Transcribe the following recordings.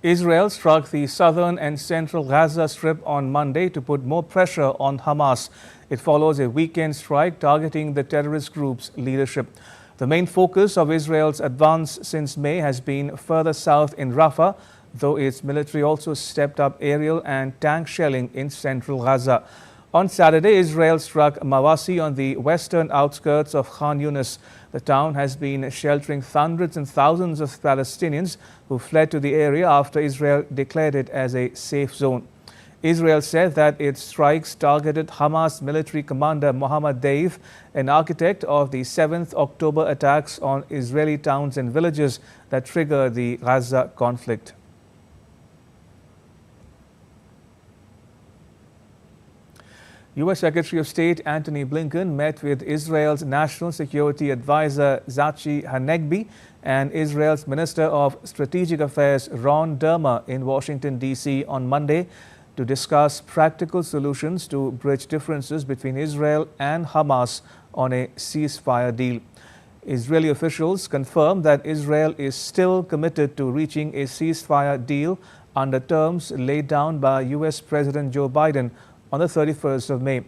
Israel struck the southern and central Gaza Strip on Monday to put more pressure on Hamas. It follows a weekend strike targeting the terrorist group's leadership. The main focus of Israel's advance since May has been further south in Rafah, though its military also stepped up aerial and tank shelling in central Gaza. On Saturday, Israel struck Mawasi on the western outskirts of Khan Yunis. The town has been sheltering hundreds and thousands of Palestinians who fled to the area after Israel declared it as a safe zone. Israel said that its strikes targeted Hamas military commander Mohammad Deif, an architect of the 7th October attacks on Israeli towns and villages that triggered the Gaza conflict. U.S. Secretary of State Antony Blinken met with Israel's National Security Advisor Tzachi Hanegbi and Israel's Minister of Strategic Affairs Ron Dermer in Washington, D.C. on Monday to discuss practical solutions to bridge differences between Israel and Hamas on a ceasefire deal. Israeli officials confirmed that Israel is still committed to reaching a ceasefire deal under terms laid down by U.S. President Joe Biden on the 31st of May.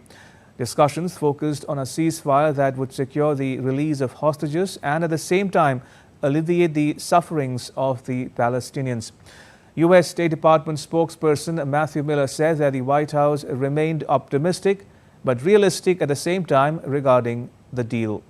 Discussions focused on a ceasefire that would secure the release of hostages and at the same time alleviate the sufferings of the Palestinians. U.S. State Department spokesperson Matthew Miller said that the White House remained optimistic but realistic at the same time regarding the deal.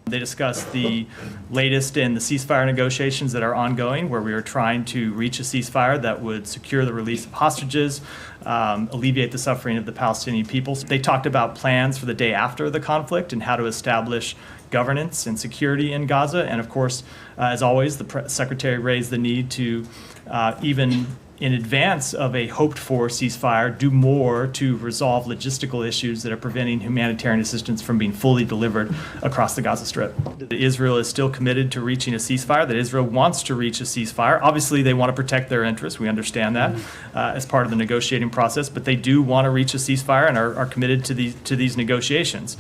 They discussed the latest in the ceasefire negotiations that are ongoing, where we are trying to reach a ceasefire that would secure the release of hostages, alleviate the suffering of the Palestinian people. They talked about plans for the day after the conflict and how to establish governance and security in Gaza. And of course, as always, the Secretary raised the need to even in advance of a hoped-for ceasefire, do more to resolve logistical issues that are preventing humanitarian assistance from being fully delivered across the Gaza Strip. Israel is still committed to reaching a ceasefire, that Israel wants to reach a ceasefire. Obviously, they want to protect their interests. We understand that as part of the negotiating process, but they do want to reach a ceasefire and are committed to these negotiations.